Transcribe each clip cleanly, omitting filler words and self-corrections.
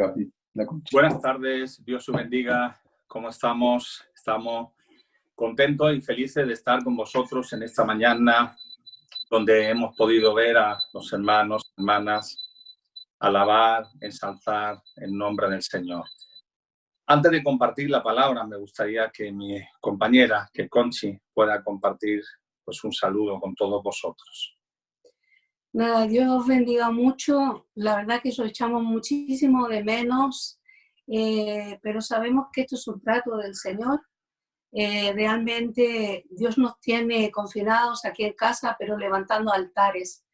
Gaby. Buenas tardes, Dios os bendiga. ¿Cómo estamos? Estamos contentos y felices de estar con vosotros en esta mañana donde hemos podido ver a los hermanos, hermanas, alabar, ensalzar en nombre del Señor. Antes de compartir la palabra, me gustaría que mi compañera, que Conchi, pueda compartir pues, un saludo con todos vosotros. Nada, Dios os bendiga mucho. La verdad que os echamos muchísimo de menos, pero sabemos que esto es un trato del Señor. Realmente Dios nos tiene confinados aquí en casa, pero levantando altares.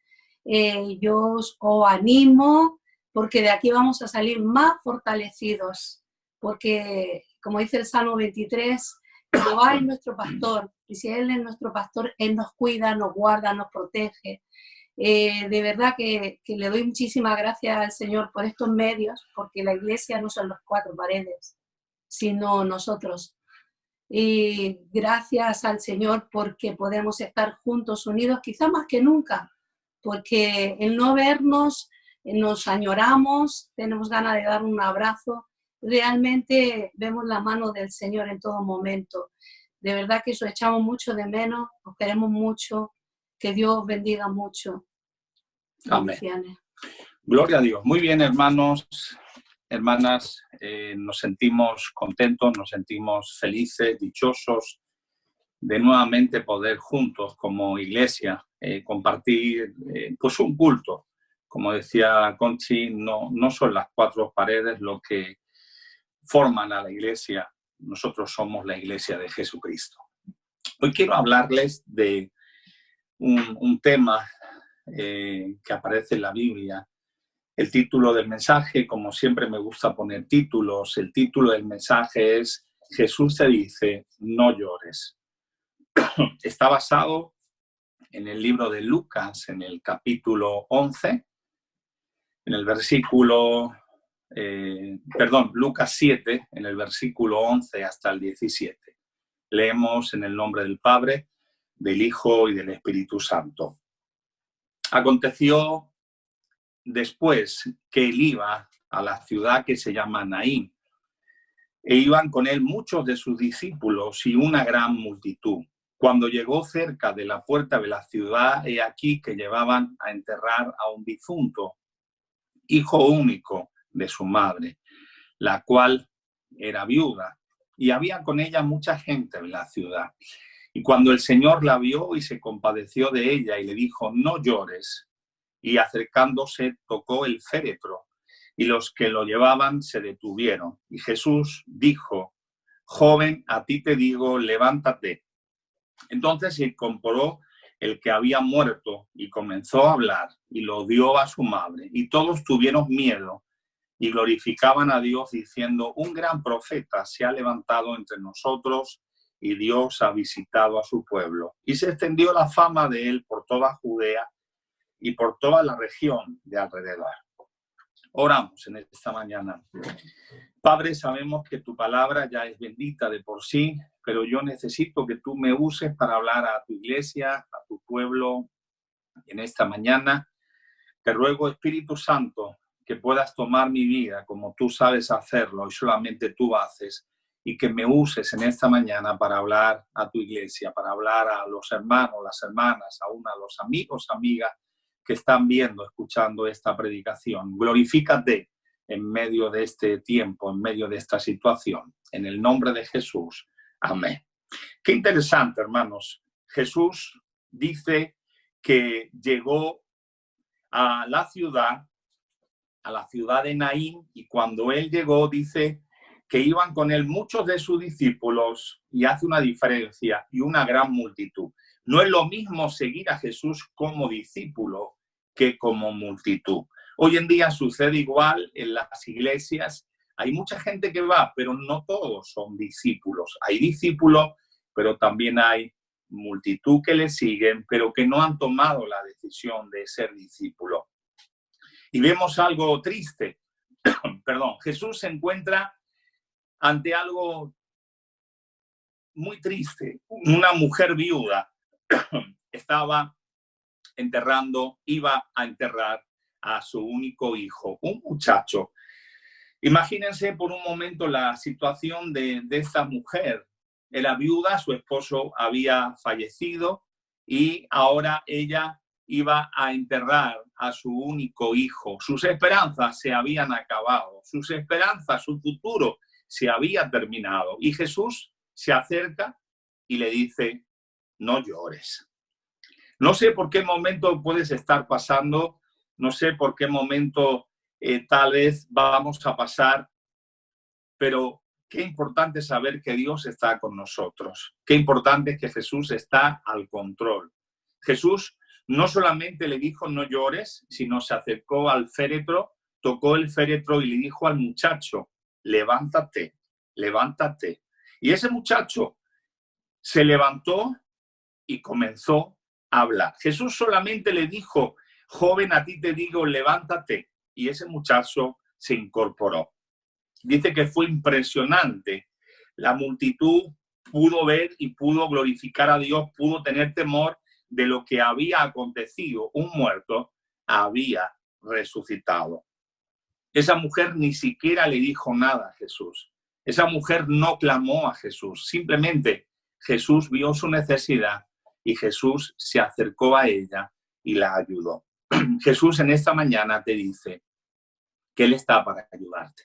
Yo os animo porque de aquí vamos a salir más fortalecidos, porque como dice el Salmo 23, Jehová es nuestro pastor, y si Él es nuestro pastor, Él nos cuida, nos guarda, nos protege. De verdad que le doy muchísimas gracias al Señor por estos medios, porque la iglesia no son las cuatro paredes, sino nosotros. Y gracias al Señor porque podemos estar juntos, unidos, quizá más que nunca, porque el no vernos, nos añoramos, tenemos ganas de dar un abrazo, realmente vemos la mano del Señor en todo momento. De verdad que eso echamos mucho de menos, os queremos mucho, que Dios os bendiga mucho. Amén. Gloria a Dios. Muy bien, hermanos, hermanas, nos sentimos contentos, nos sentimos felices, dichosos de nuevamente poder juntos como iglesia compartir pues un culto. Como decía Conchi, no son las cuatro paredes lo que forman a la iglesia, nosotros somos la iglesia de Jesucristo. Hoy quiero hablarles de un tema que aparece en la Biblia. El título del mensaje, como siempre me gusta poner títulos, el título del mensaje es Jesús te dice, no llores. Está basado en el libro de Lucas, en el capítulo 11, en el versículo, Lucas 7, en el versículo 11 hasta el 17. Leemos en el nombre del Padre, del Hijo y del Espíritu Santo. Aconteció después que él iba a la ciudad que se llama Naín, e iban con él muchos de sus discípulos y una gran multitud. Cuando llegó cerca de la puerta de la ciudad, he aquí que llevaban a enterrar a un difunto, hijo único de su madre, la cual era viuda, y había con ella mucha gente de la ciudad. Y cuando el Señor la vio y se compadeció de ella y le dijo, no llores, y acercándose tocó el féretro, y los que lo llevaban se detuvieron. Y Jesús dijo, joven, a ti te digo, levántate. Entonces se incorporó el que había muerto y comenzó a hablar, y lo dio a su madre. Y todos tuvieron miedo y glorificaban a Dios diciendo, un gran profeta se ha levantado entre nosotros y Dios ha visitado a su pueblo. Y se extendió la fama de él por toda Judea y por toda la región de alrededor. Oramos en esta mañana. Padre, sabemos que tu palabra ya es bendita de por sí, pero yo necesito que tú me uses para hablar a tu iglesia, a tu pueblo en esta mañana. Te ruego, Espíritu Santo, que puedas tomar mi vida como tú sabes hacerlo y solamente tú haces, y que me uses en esta mañana para hablar a tu iglesia, para hablar a los hermanos, las hermanas, aún a los amigos, amigas que están viendo, escuchando esta predicación. Glorifícate en medio de este tiempo, en medio de esta situación. En el nombre de Jesús. Amén. Qué interesante, hermanos. Jesús dice que llegó a la ciudad de Naín, y cuando él llegó dice que iban con él muchos de sus discípulos, y hace una diferencia, y una gran multitud. No es lo mismo seguir a Jesús como discípulo que como multitud. Hoy en día sucede igual en las iglesias. Hay mucha gente que va, pero no todos son discípulos. Hay discípulos, pero también hay multitud que le siguen, pero que no han tomado la decisión de ser discípulos. Y vemos algo triste. Jesús se encuentra ante algo muy triste. Una mujer viuda iba a enterrar a su único hijo, un muchacho Imagínense por un momento la situación de esta mujer. Era viuda, su esposo había fallecido y ahora ella iba a enterrar a su único hijo. Sus esperanzas se habían acabado, sus esperanzas, su futuro se había terminado. Y Jesús se acerca y le dice, no llores. No sé por qué momento puedes estar pasando, no sé por qué momento tal vez vamos a pasar, pero qué importante saber que Dios está con nosotros. Qué importante es que Jesús está al control. Jesús no solamente le dijo no llores, sino se acercó al féretro, tocó el féretro y le dijo al muchacho, levántate, levántate. Y ese muchacho se levantó y comenzó a hablar. Jesús solamente le dijo, joven, a ti te digo, levántate. Y ese muchacho se incorporó. Dice que fue impresionante. La multitud pudo ver y pudo glorificar a Dios, pudo tener temor de lo que había acontecido. Un muerto había resucitado. Esa mujer ni siquiera le dijo nada a Jesús. Esa mujer no clamó a Jesús. Simplemente Jesús vio su necesidad y Jesús se acercó a ella y la ayudó. Jesús en esta mañana te dice que Él está para ayudarte.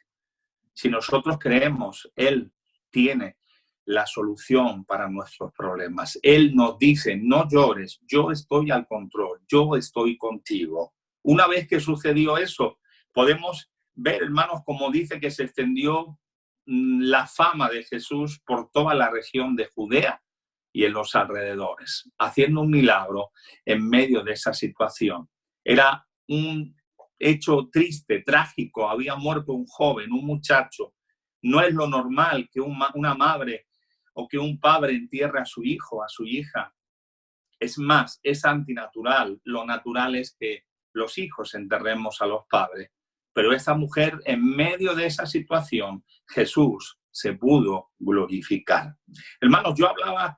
Si nosotros creemos, Él tiene la solución para nuestros problemas. Él nos dice, no llores, yo estoy al control, yo estoy contigo. Una vez que sucedió eso, podemos ver, hermanos, como dice que se extendió la fama de Jesús por toda la región de Judea y en los alrededores, haciendo un milagro en medio de esa situación. Era un hecho triste, trágico, había muerto un joven, un muchacho. No es lo normal que una madre o que un padre entierre a su hijo, a su hija. Es más, es antinatural. Lo natural es que los hijos enterremos a los padres. Pero esta mujer, en medio de esa situación, Jesús se pudo glorificar. Hermanos, yo hablaba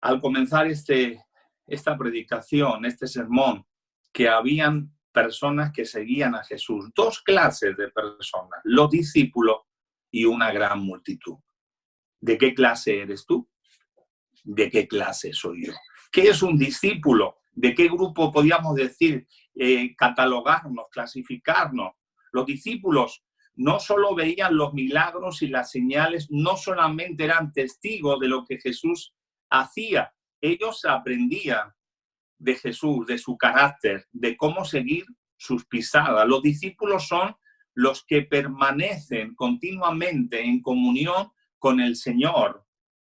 al comenzar esta predicación, este sermón, que habían personas que seguían a Jesús, dos clases de personas, los discípulos y una gran multitud. ¿De qué clase eres tú? ¿De qué clase soy yo? ¿Qué es un discípulo? ¿De qué grupo podríamos decir, catalogarnos, clasificarnos? Los discípulos no solo veían los milagros y las señales, no solamente eran testigos de lo que Jesús hacía, ellos aprendían de Jesús, de su carácter, de cómo seguir sus pisadas. Los discípulos son los que permanecen continuamente en comunión con el Señor.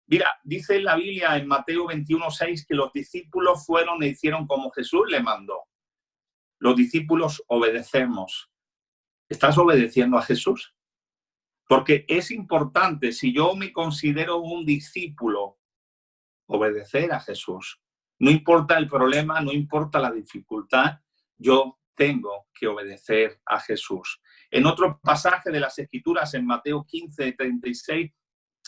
Mira, dice la Biblia en Mateo 21:6 que los discípulos fueron e hicieron como Jesús le mandó. Los discípulos obedecemos. ¿Estás obedeciendo a Jesús? Porque es importante, si yo me considero un discípulo, obedecer a Jesús. No importa el problema, no importa la dificultad, yo tengo que obedecer a Jesús. En otro pasaje de las Escrituras, en Mateo 15:36,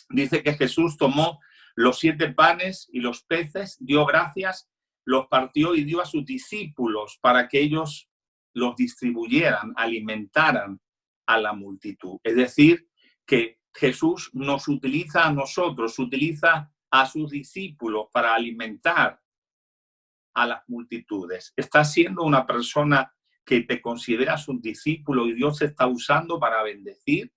dice que Jesús tomó los 7 panes y los peces, dio gracias, los partió y dio a sus discípulos para que ellos los distribuyeran, alimentaran a la multitud. Es decir, que Jesús nos utiliza a nosotros, utiliza a sus discípulos para alimentar a las multitudes. ¿Estás siendo una persona que te consideras un discípulo y Dios te está usando para bendecir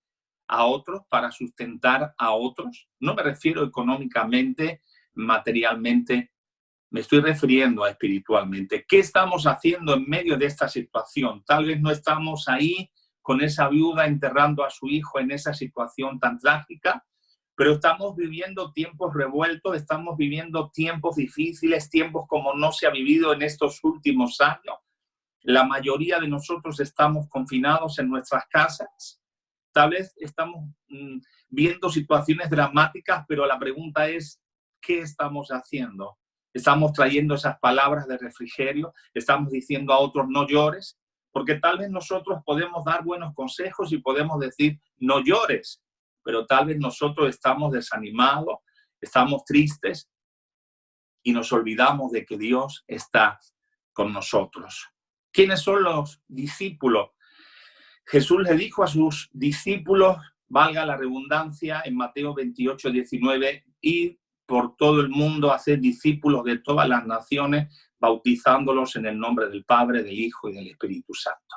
a otros, para sustentar a otros? No me refiero económicamente, materialmente, me estoy refiriendo a espiritualmente. ¿Qué estamos haciendo en medio de esta situación? Tal vez no estamos ahí con esa viuda enterrando a su hijo en esa situación tan trágica, pero estamos viviendo tiempos revueltos, estamos viviendo tiempos difíciles, tiempos como no se ha vivido en estos últimos años. La mayoría de nosotros estamos confinados en nuestras casas. Tal vez estamos viendo situaciones dramáticas, pero la pregunta es, ¿qué estamos haciendo? Estamos trayendo esas palabras de refrigerio, estamos diciendo a otros no llores, porque tal vez nosotros podemos dar buenos consejos y podemos decir no llores, pero tal vez nosotros estamos desanimados, estamos tristes y nos olvidamos de que Dios está con nosotros. ¿Quiénes son los discípulos? Jesús le dijo a sus discípulos, valga la redundancia, en Mateo 28, 19, y por todo el mundo hacer discípulos de todas las naciones, bautizándolos en el nombre del Padre, del Hijo y del Espíritu Santo.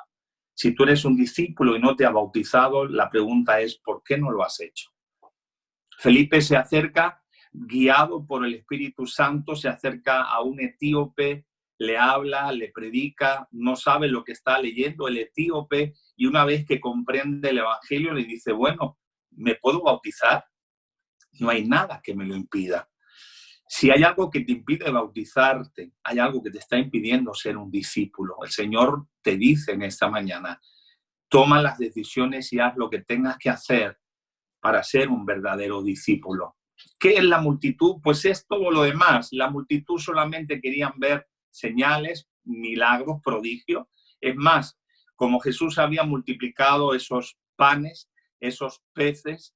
Si tú eres un discípulo y no te has bautizado, la pregunta es, ¿por qué no lo has hecho? Felipe se acerca, guiado por el Espíritu Santo, se acerca a un etíope, le habla, le predica, no sabe lo que está leyendo el etíope, y una vez que comprende el Evangelio le dice, bueno, ¿me puedo bautizar? No hay nada que me lo impida. Si hay algo que te impide bautizarte, hay algo que te está impidiendo ser un discípulo. El Señor te dice en esta mañana, toma las decisiones y haz lo que tengas que hacer para ser un verdadero discípulo. ¿Qué es la multitud? Pues es todo lo demás. La multitud solamente querían ver señales, milagros, prodigios. Es más, como Jesús había multiplicado esos panes, esos peces,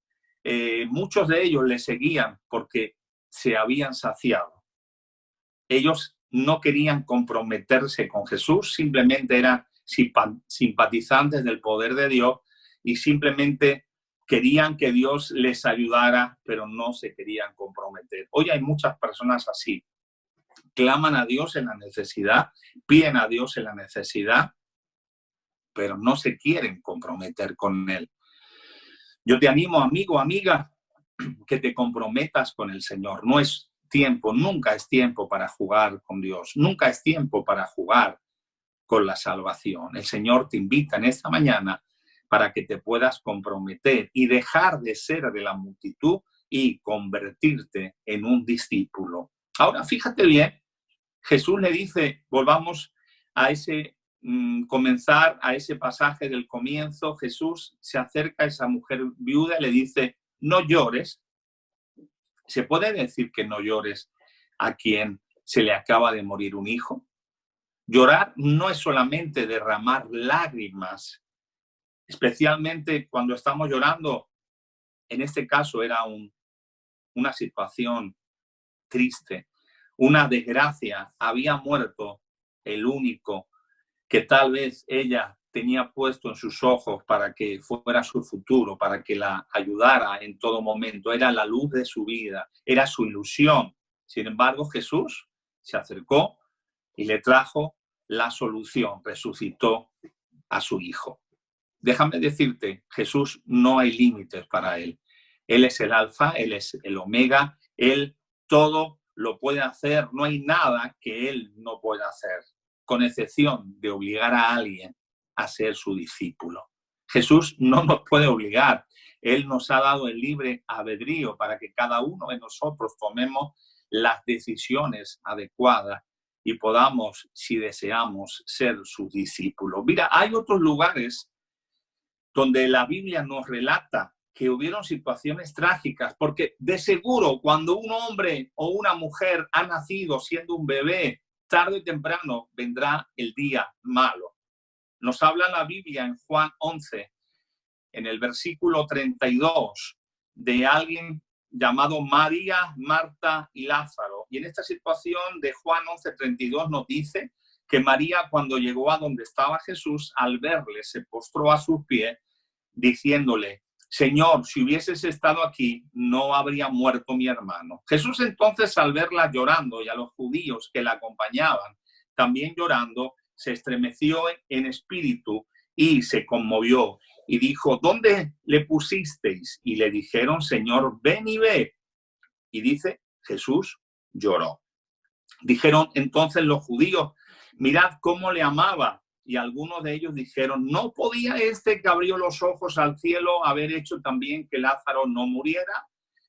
muchos de ellos le seguían porque se habían saciado. Ellos no querían comprometerse con Jesús, simplemente eran simpatizantes del poder de Dios y simplemente querían que Dios les ayudara, pero no se querían comprometer. Hoy hay muchas personas así. Claman a Dios en la necesidad, piden a Dios en la necesidad, pero no se quieren comprometer con Él. Yo te animo, amigo, amiga, que te comprometas con el Señor. No es tiempo, nunca es tiempo para jugar con Dios. Nunca es tiempo para jugar con la salvación. El Señor te invita en esta mañana para que te puedas comprometer y dejar de ser de la multitud y convertirte en un discípulo. Ahora, fíjate bien, Jesús le dice, volvamos a comenzar a ese pasaje del comienzo. Jesús se acerca a esa mujer viuda y le dice, no llores. ¿Se puede decir que no llores a quien se le acaba de morir un hijo? Llorar no es solamente derramar lágrimas, especialmente cuando estamos llorando. En este caso era una situación triste, una desgracia. Había muerto el único que tal vez ella tenía puesto en sus ojos para que fuera su futuro, para que la ayudara en todo momento. Era la luz de su vida, era su ilusión. Sin embargo, Jesús se acercó y le trajo la solución, resucitó a su hijo. Déjame decirte, Jesús no hay límites para él. Él es el alfa, él es el omega, él todo lo puede hacer, no hay nada que él no pueda hacer, con excepción de obligar a alguien a ser su discípulo. Jesús no nos puede obligar, él nos ha dado el libre albedrío para que cada uno de nosotros tomemos las decisiones adecuadas y podamos, si deseamos, ser sus discípulos. Mira, hay otros lugares donde la Biblia nos relata que hubieron situaciones trágicas, porque de seguro cuando un hombre o una mujer ha nacido siendo un bebé, tarde o temprano vendrá el día malo. Nos habla la Biblia en Juan 11, en el versículo 32, de alguien llamado María, Marta y Lázaro. Y en esta situación de Juan 11, 32 nos dice que María, cuando llegó a donde estaba Jesús, al verle, se postró a sus pies, diciéndole, Señor, si hubieses estado aquí, no habría muerto mi hermano. Jesús entonces, al verla llorando y a los judíos que la acompañaban también llorando, se estremeció en espíritu y se conmovió y dijo, ¿dónde le pusisteis? Y le dijeron, Señor, ven y ve. Y dice, Jesús lloró. Dijeron entonces los judíos, mirad cómo le amaba. Y algunos de ellos dijeron, ¿no podía este que abrió los ojos al cielo haber hecho también que Lázaro no muriera?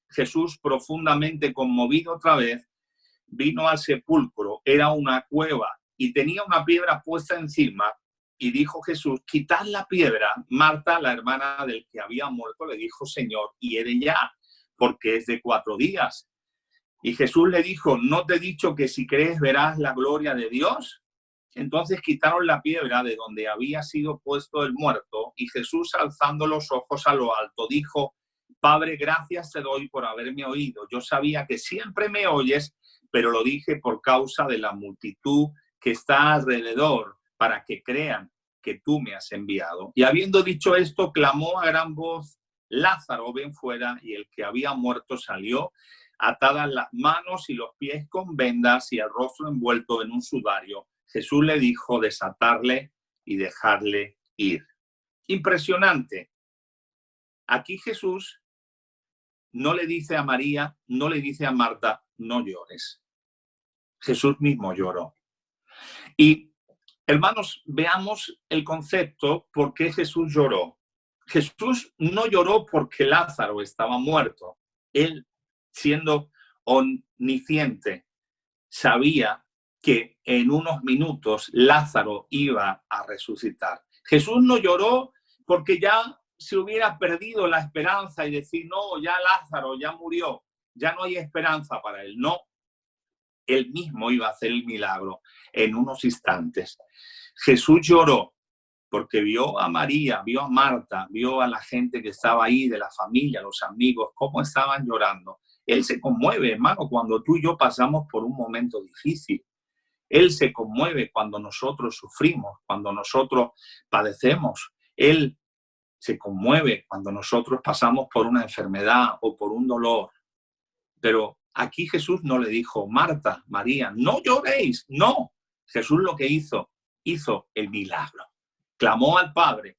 Jesús, profundamente conmovido otra vez, vino al sepulcro. Era una cueva y tenía una piedra puesta encima. Y dijo Jesús, quitad la piedra. Marta, la hermana del que había muerto, le dijo, Señor, hiere ya, porque es de 4 días. Y Jesús le dijo, ¿no te he dicho que si crees verás la gloria de Dios? Entonces quitaron la piedra de donde había sido puesto el muerto, y Jesús, alzando los ojos a lo alto, dijo, Padre, gracias te doy por haberme oído. Yo sabía que siempre me oyes, pero lo dije por causa de la multitud que está alrededor, para que crean que tú me has enviado. Y habiendo dicho esto, clamó a gran voz, Lázaro, ven fuera, y el que había muerto salió, atadas las manos y los pies con vendas y el rostro envuelto en un sudario. Jesús le dijo desatarle y dejarle ir. Impresionante. Aquí Jesús no le dice a María, no le dice a Marta, no llores. Jesús mismo lloró. Y, hermanos, veamos el concepto, ¿por qué Jesús lloró? Jesús no lloró porque Lázaro estaba muerto. Él, siendo omnisciente, sabía que en unos minutos Lázaro iba a resucitar. Jesús no lloró porque ya se hubiera perdido la esperanza y decir, no, ya Lázaro ya murió, ya no hay esperanza para él. No, él mismo iba a hacer el milagro en unos instantes. Jesús lloró porque vio a María, vio a Marta, vio a la gente que estaba ahí, de la familia, los amigos, cómo estaban llorando. Él se conmueve, hermano, cuando tú y yo pasamos por un momento difícil. Él se conmueve cuando nosotros sufrimos, cuando nosotros padecemos. Él se conmueve cuando nosotros pasamos por una enfermedad o por un dolor. Pero aquí Jesús no le dijo, Marta, María, no lloréis. No, Jesús lo que hizo el milagro. Clamó al Padre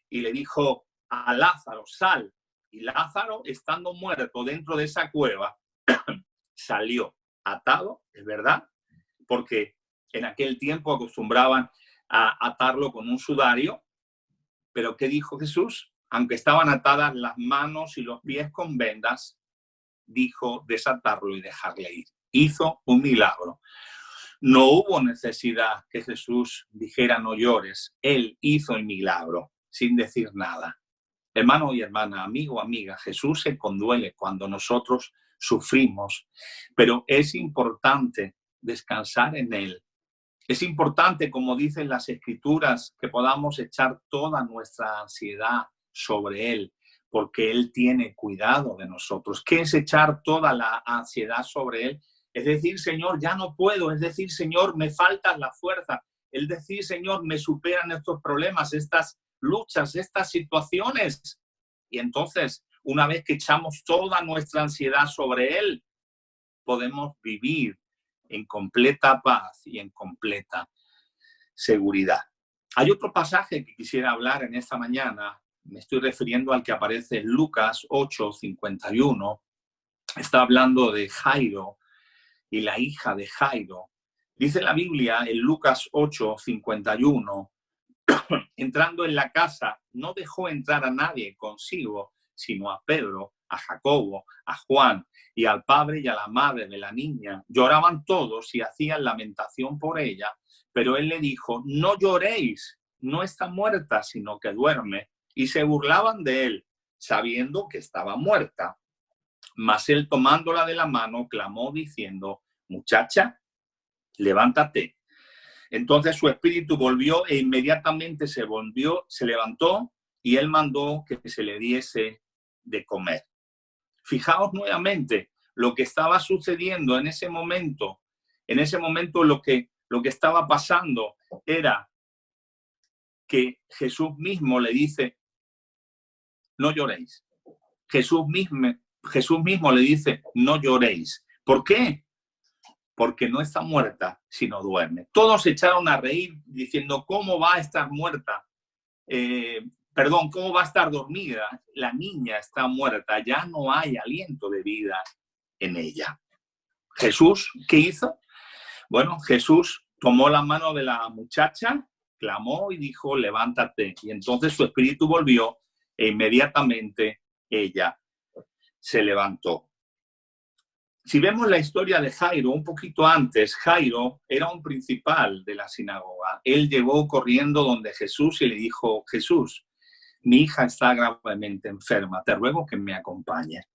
y le dijo a Lázaro, sal. Y Lázaro, estando muerto dentro de esa cueva, salió atado, es verdad, porque en aquel tiempo acostumbraban a atarlo con un sudario. Pero ¿qué dijo Jesús? Aunque estaban atadas las manos y los pies con vendas, dijo desatarlo y dejarle ir. Hizo un milagro. No hubo necesidad que Jesús dijera no llores. Él hizo el milagro sin decir nada. Hermano y hermana, amigo, amiga, Jesús se conduele cuando nosotros sufrimos, pero es importante descansar en Él. Es importante, como dicen las Escrituras, que podamos echar toda nuestra ansiedad sobre Él, porque Él tiene cuidado de nosotros. ¿Qué es echar toda la ansiedad sobre Él? Es decir, Señor, ya no puedo. Es decir, Señor, me falta la fuerza. Es decir, Señor, me superan estos problemas, estas luchas, estas situaciones. Y entonces, una vez que echamos toda nuestra ansiedad sobre Él, podemos vivir en completa paz y en completa seguridad. Hay otro pasaje que quisiera hablar en esta mañana. Me estoy refiriendo al que aparece en Lucas 8:51. Está hablando de Jairo y la hija de Jairo. Dice la Biblia en Lucas 8:51, entrando en la casa, no dejó entrar a nadie consigo, sino a Pedro, a Jacobo, a Juan y al padre y a la madre de la niña. Lloraban todos y hacían lamentación por ella, pero él le dijo, no lloréis, no está muerta, sino que duerme. Y se burlaban de él, sabiendo que estaba muerta. Mas él, tomándola de la mano, clamó diciendo, muchacha, levántate. Entonces su espíritu volvió e inmediatamente se levantó y él mandó que se le diese de comer. Fijaos nuevamente lo que estaba sucediendo en ese momento. En ese momento lo que estaba pasando era que Jesús mismo le dice, no lloréis. Jesús mismo le dice, no lloréis. ¿Por qué? Porque no está muerta, sino duerme. Todos se echaron a reír diciendo, ¿cómo va a estar muerta? ¿Cómo va a estar dormida? La niña está muerta, ya no hay aliento de vida en ella. Jesús, ¿qué hizo? Bueno, Jesús tomó la mano de la muchacha, clamó y dijo, levántate. Y entonces su espíritu volvió e inmediatamente ella se levantó. Si vemos la historia de Jairo, un poquito antes, Jairo era un principal de la sinagoga. Él llegó corriendo donde Jesús y le dijo, Jesús, mi hija está gravemente enferma, te ruego que me acompañes.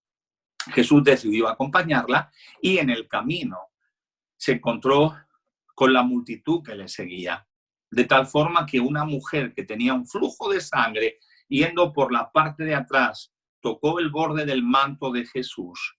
Jesús decidió acompañarla y en el camino se encontró con la multitud que le seguía. De tal forma que una mujer que tenía un flujo de sangre yendo por la parte de atrás, tocó el borde del manto de Jesús.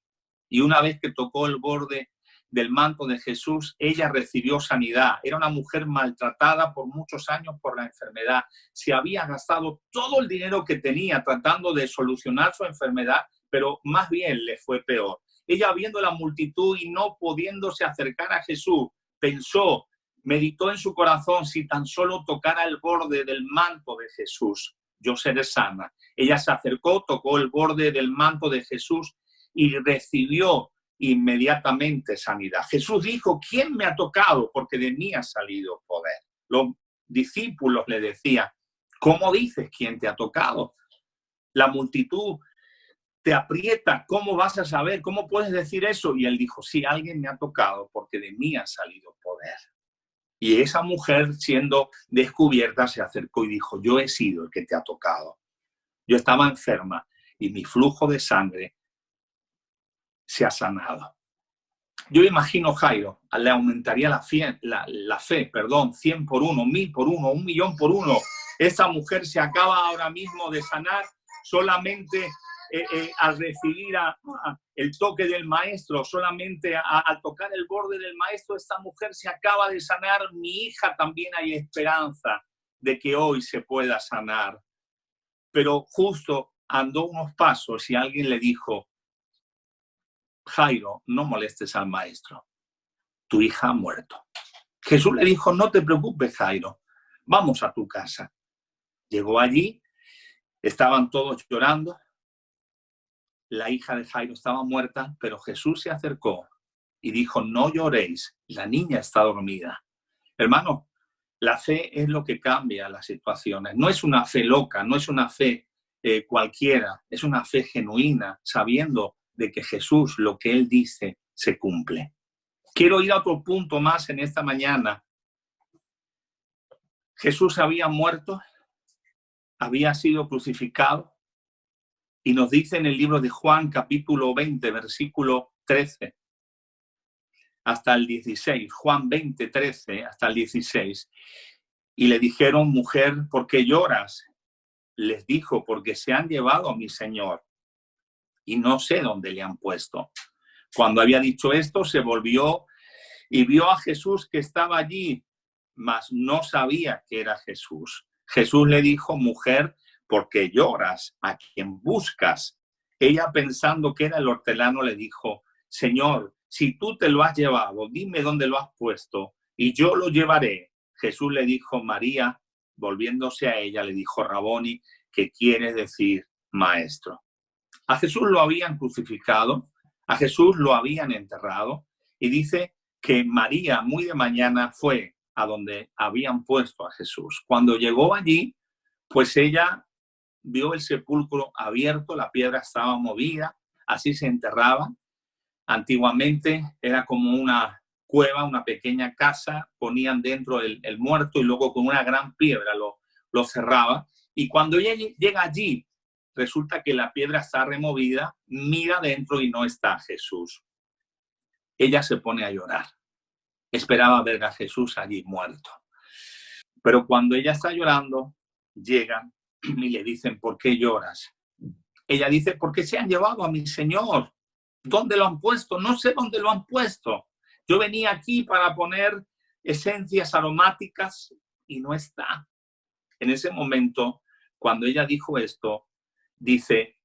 Y una vez que tocó el borde del manto de Jesús, ella recibió sanidad. Era una mujer maltratada por muchos años por la enfermedad. Se había gastado todo el dinero que tenía tratando de solucionar su enfermedad, pero más bien le fue peor. Ella, viendo la multitud y no pudiéndose acercar a Jesús, pensó, meditó en su corazón, si tan solo tocara el borde del manto de Jesús, yo seré sana. Ella se acercó, tocó el borde del manto de Jesús y recibió inmediatamente sanidad. Jesús dijo, ¿quién me ha tocado? Porque de mí ha salido poder. Los discípulos le decían, ¿cómo dices quién te ha tocado? La multitud te aprieta, ¿cómo vas a saber? ¿Cómo puedes decir eso? Y él dijo, sí, alguien me ha tocado porque de mí ha salido poder. Y esa mujer, siendo descubierta, se acercó y dijo, yo he sido el que te ha tocado. Yo estaba enferma y mi flujo de sangre se ha sanado. Yo imagino, Jairo, le aumentaría la fe, 100 por 1, 1000 por 1, 1.000.000 por 1. Esa mujer se acaba ahora mismo de sanar solamente al recibir el toque del maestro, solamente al tocar el borde del maestro, esta mujer se acaba de sanar. Mi hija, también hay esperanza de que hoy se pueda sanar. Pero justo andó unos pasos y alguien le dijo, Jairo, no molestes al maestro, tu hija ha muerto. Jesús le dijo, no te preocupes, Jairo, vamos a tu casa. Llegó allí, estaban todos llorando, la hija de Jairo estaba muerta, pero Jesús se acercó y dijo, no lloréis, la niña está dormida. Hermano, la fe es lo que cambia las situaciones. No es una fe loca, no es una fe cualquiera, es una fe genuina, sabiendo de que Jesús, lo que Él dice, se cumple. Quiero ir a otro punto más en esta mañana. Jesús había muerto, había sido crucificado, y nos dice en el libro de Juan, capítulo 20, versículo 13, hasta el 16, Juan 20, 13, hasta el 16, y le dijeron, mujer, ¿por qué lloras? Les dijo, porque se han llevado a mi Señor, y no sé dónde le han puesto. Cuando había dicho esto, se volvió y vio a Jesús que estaba allí, mas no sabía que era Jesús. Jesús le dijo, mujer, ¿por qué lloras? ¿A quién buscas? Ella, pensando que era el hortelano, le dijo, Señor, si tú te lo has llevado, dime dónde lo has puesto y yo lo llevaré. Jesús le dijo, María. Volviéndose a ella, le dijo, Raboni, que quiere decir maestro. A Jesús lo habían crucificado, a Jesús lo habían enterrado, y dice que María muy de mañana fue a donde habían puesto a Jesús. Cuando llegó allí, pues ella vio el sepulcro abierto, la piedra estaba movida, así se enterraba. Antiguamente era como una cueva, una pequeña casa, ponían dentro el muerto y luego con una gran piedra lo cerraba. Y cuando ella llega allí, resulta que la piedra está removida, mira dentro y no está Jesús. Ella se pone a llorar. Esperaba ver a Jesús allí muerto. Pero cuando ella está llorando, llegan y le dicen, ¿por qué lloras? Ella dice, porque se han llevado a mi Señor. ¿Dónde lo han puesto? No sé dónde lo han puesto. Yo venía aquí para poner esencias aromáticas y no está. En ese momento, cuando ella dijo esto, dice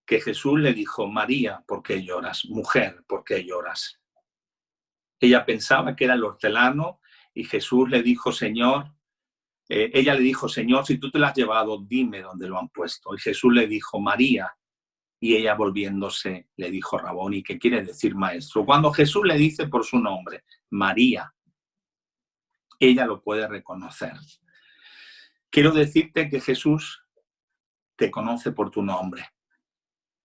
que Jesús le dijo, María, ¿por qué lloras? Mujer, ¿por qué lloras? Ella pensaba que era el hortelano y Jesús le dijo, Señor, ella le dijo, Señor, si tú te lo has llevado, dime dónde lo han puesto. Y Jesús le dijo, María. Y ella, volviéndose, le dijo, Raboni, que quiere decir maestro. Cuando Jesús le dice por su nombre, María, ella lo puede reconocer. Quiero decirte que Jesús te conoce por tu nombre.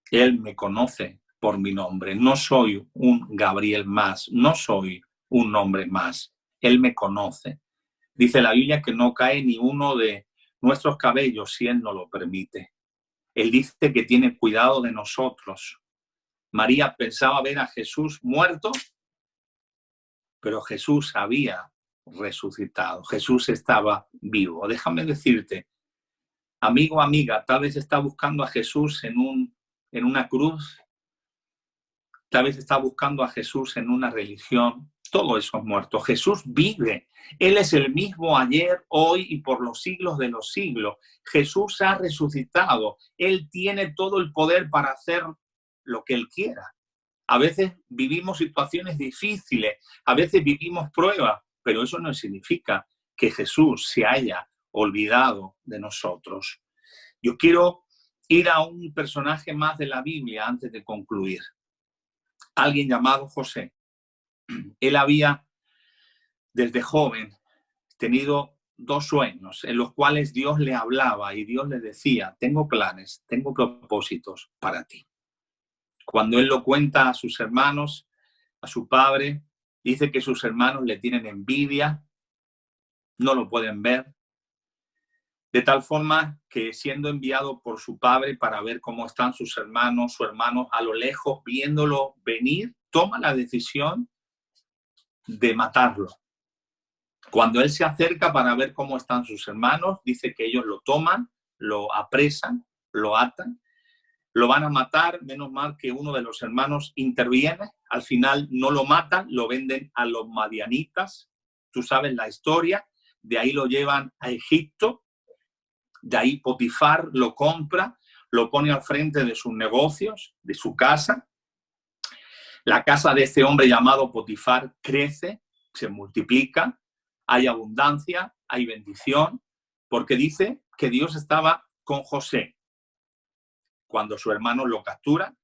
Él me conoce por mi nombre. No soy un Gabriel más, no soy un nombre más. Él me conoce. Dice la Biblia que no cae ni uno de nuestros cabellos si Él no lo permite. Él dice que tiene cuidado de nosotros. María pensaba ver a Jesús muerto, pero Jesús había resucitado. Jesús estaba vivo. Déjame decirte, amigo, amiga, tal vez está buscando a Jesús en una cruz, tal vez está buscando a Jesús en una religión. Todo eso es muerto. Jesús vive. Él es el mismo ayer, hoy y por los siglos de los siglos. Jesús ha resucitado. Él tiene todo el poder para hacer lo que Él quiera. A veces vivimos situaciones difíciles, a veces vivimos pruebas, pero eso no significa que Jesús se haya olvidado de nosotros. Yo quiero ir a un personaje más de la Biblia antes de concluir. Alguien llamado José. Él había, desde joven, tenido 2 sueños en los cuales Dios le hablaba y Dios le decía, tengo planes, tengo propósitos para ti. Cuando él lo cuenta a sus hermanos, a su padre, dice que sus hermanos le tienen envidia, no lo pueden ver, de tal forma que siendo enviado por su padre para ver cómo están sus hermanos, su hermano a lo lejos, viéndolo venir, toma la decisión de matarlo. Cuando él se acerca para ver cómo están sus hermanos, dice que ellos lo toman, lo apresan, lo atan, lo van a matar, menos mal que uno de los hermanos interviene, al final no lo matan, lo venden a los madianitas, tú sabes la historia, de ahí lo llevan a Egipto, de ahí Potifar lo compra, lo pone al frente de sus negocios, de su casa. La casa de este hombre llamado Potifar crece, se multiplica, hay abundancia, hay bendición, porque dice que Dios estaba con José. Cuando su hermano lo captura,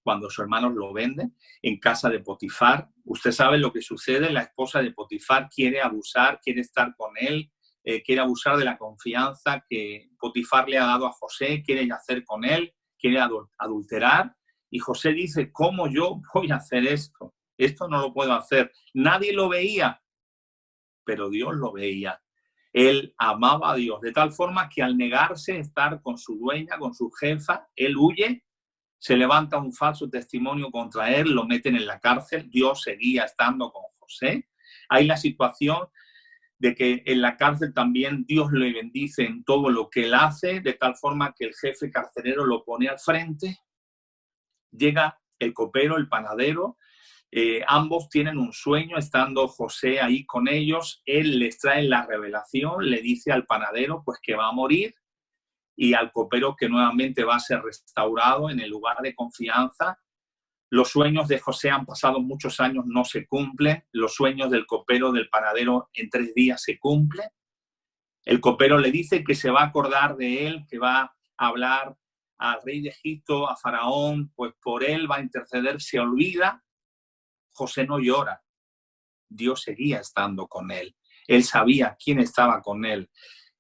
cuando sus hermanos lo venden en casa de Potifar, usted sabe lo que sucede, la esposa de Potifar quiere abusar, quiere estar con él, quiere abusar de la confianza que Potifar le ha dado a José, quiere hacer con él, quiere adulterar, y José dice, ¿cómo yo voy a hacer esto? Esto no lo puedo hacer. Nadie lo veía, pero Dios lo veía. Él amaba a Dios, de tal forma que al negarse a estar con su dueña, con su jefa, él huye, se levanta un falso testimonio contra él, lo meten en la cárcel, Dios seguía estando con José. Hay la situación de que en la cárcel también Dios le bendice en todo lo que él hace, de tal forma que el jefe carcelero lo pone al frente. Llega el copero, el panadero, ambos tienen un sueño, estando José ahí con ellos, él les trae la revelación, le dice al panadero pues que va a morir y al copero que nuevamente va a ser restaurado en el lugar de confianza. Los sueños de José han pasado muchos años, no se cumplen, los sueños del copero, del panadero en 3 días se cumplen. El copero le dice que se va a acordar de él, que va a hablar al rey de Egipto, a Faraón, pues por él va a interceder, se olvida. José no llora, Dios seguía estando con él. Él sabía quién estaba con él.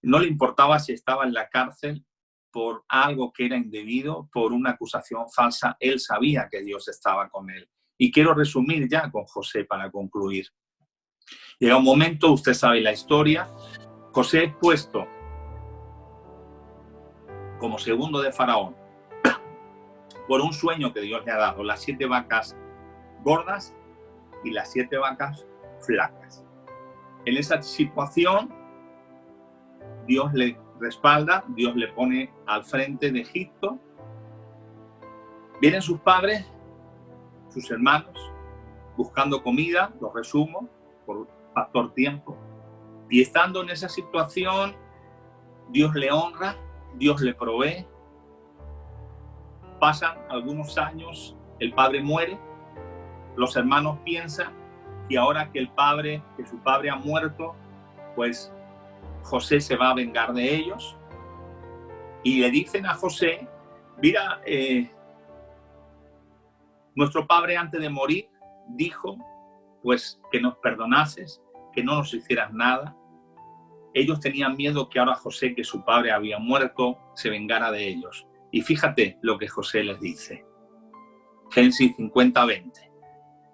No le importaba si estaba en la cárcel por algo que era indebido, por una acusación falsa. Él sabía que Dios estaba con él. Y quiero resumir ya con José para concluir. Llega un momento, usted sabe la historia, José es puesto como segundo de Faraón por un sueño que Dios le ha dado, las 7 vacas gordas y las 7 vacas flacas. En esa situación, Dios le respalda, Dios le pone al frente de Egipto. Vienen sus padres, sus hermanos, buscando comida, lo resumo, por factor tiempo. Y estando en esa situación, Dios le honra, Dios le provee. Pasan algunos años, el padre muere, los hermanos piensan que ahora que su padre ha muerto, pues José se va a vengar de ellos. Y le dicen a José, mira, nuestro padre antes de morir dijo, pues que nos perdonases, que no nos hicieras nada. Ellos tenían miedo que ahora José, que su padre había muerto, se vengara de ellos. Y fíjate lo que José les dice. Génesis 50:20.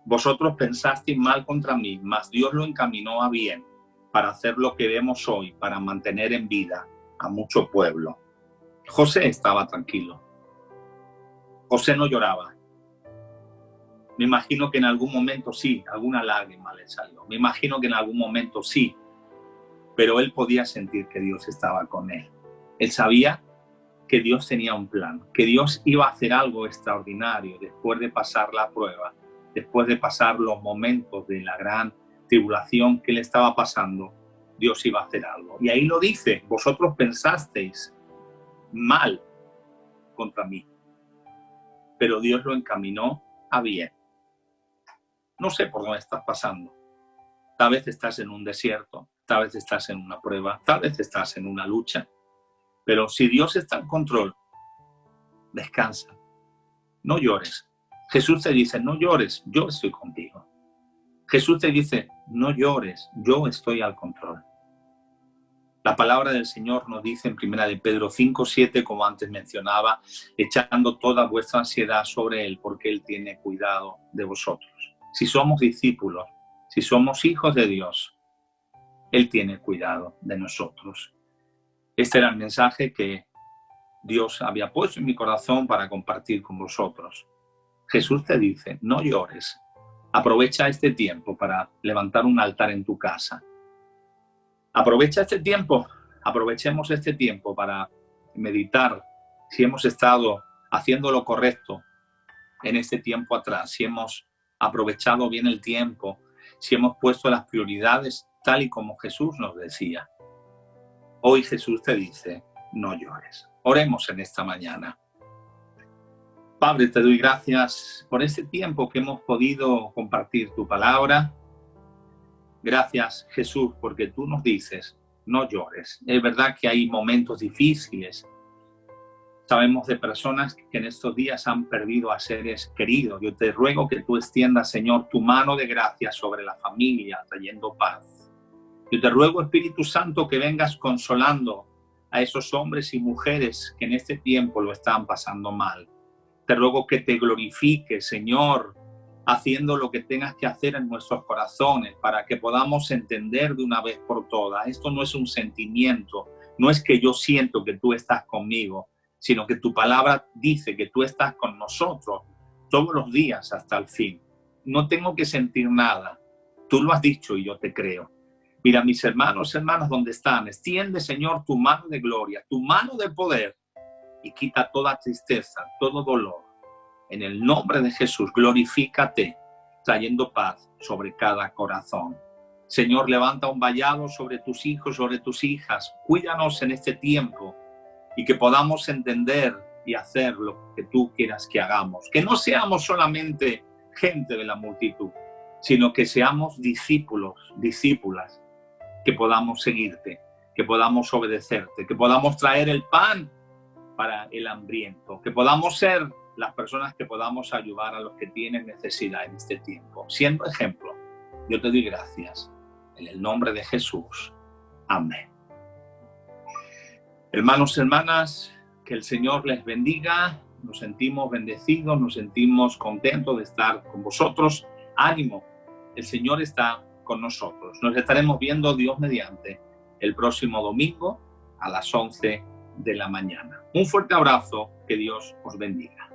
Vosotros pensasteis mal contra mí, mas Dios lo encaminó a bien, para hacer lo que vemos hoy, para mantener en vida a mucho pueblo. José estaba tranquilo. José no lloraba. Me imagino que en algún momento sí, alguna lágrima le salió. Me imagino que en algún momento sí, pero él podía sentir que Dios estaba con él. Él sabía que Dios tenía un plan, que Dios iba a hacer algo extraordinario después de pasar la prueba, después de pasar los momentos de la gran tribulación que le estaba pasando. Dios iba a hacer algo. Y ahí lo dice: vosotros pensasteis mal contra mí, pero Dios lo encaminó a bien. No sé por dónde estás pasando. Tal vez estás en un desierto, tal vez estás en una prueba, tal vez estás en una lucha. Pero si Dios está en control, descansa, no llores. Jesús te dice: no llores, yo estoy contigo. Jesús te dice: no llores, yo estoy al control. La palabra del Señor nos dice en 1 de Pedro 5:7, como antes mencionaba, echando toda vuestra ansiedad sobre Él, porque Él tiene cuidado de vosotros. Si somos discípulos, si somos hijos de Dios, Él tiene cuidado de nosotros. Este era el mensaje que Dios había puesto en mi corazón para compartir con vosotros. Jesús te dice: no llores. Aprovecha este tiempo para levantar un altar en tu casa. Aprovecha este tiempo, aprovechemos este tiempo para meditar si hemos estado haciendo lo correcto en este tiempo atrás, si hemos aprovechado bien el tiempo, si hemos puesto las prioridades tal y como Jesús nos decía. Hoy Jesús te dice: no llores. Oremos en esta mañana. Padre, te doy gracias por este tiempo que hemos podido compartir tu palabra. Gracias, Jesús, porque tú nos dices: no llores. Es verdad que hay momentos difíciles. Sabemos de personas que en estos días han perdido a seres queridos. Yo te ruego que tú extiendas, Señor, tu mano de gracia sobre la familia, trayendo paz. Yo te ruego, Espíritu Santo, que vengas consolando a esos hombres y mujeres que en este tiempo lo están pasando mal. Te ruego que te glorifiques, Señor, haciendo lo que tengas que hacer en nuestros corazones para que podamos entender de una vez por todas. Esto no es un sentimiento, no es que yo siento que tú estás conmigo, sino que tu palabra dice que tú estás con nosotros todos los días hasta el fin. No tengo que sentir nada. Tú lo has dicho y yo te creo. Mira, mis hermanos, hermanas, ¿dónde están? Extiende, Señor, tu mano de gloria, tu mano de poder y quita toda tristeza, todo dolor. En el nombre de Jesús, glorifícate, trayendo paz sobre cada corazón. Señor, levanta un vallado sobre tus hijos, sobre tus hijas. Cuídanos en este tiempo y que podamos entender y hacer lo que tú quieras que hagamos. Que no seamos solamente gente de la multitud, sino que seamos discípulos, discípulas, que podamos seguirte, que podamos obedecerte, que podamos traer el pan para el hambriento, que podamos ser las personas que podamos ayudar a los que tienen necesidad en este tiempo. Siendo ejemplo, yo te doy gracias. En el nombre de Jesús. Amén. Hermanos, hermanas, que el Señor les bendiga. Nos sentimos bendecidos, nos sentimos contentos de estar con vosotros. Ánimo, el Señor está con nosotros. Nos estaremos viendo, Dios mediante, el próximo domingo a las 11 de la mañana. Un fuerte abrazo, que Dios os bendiga.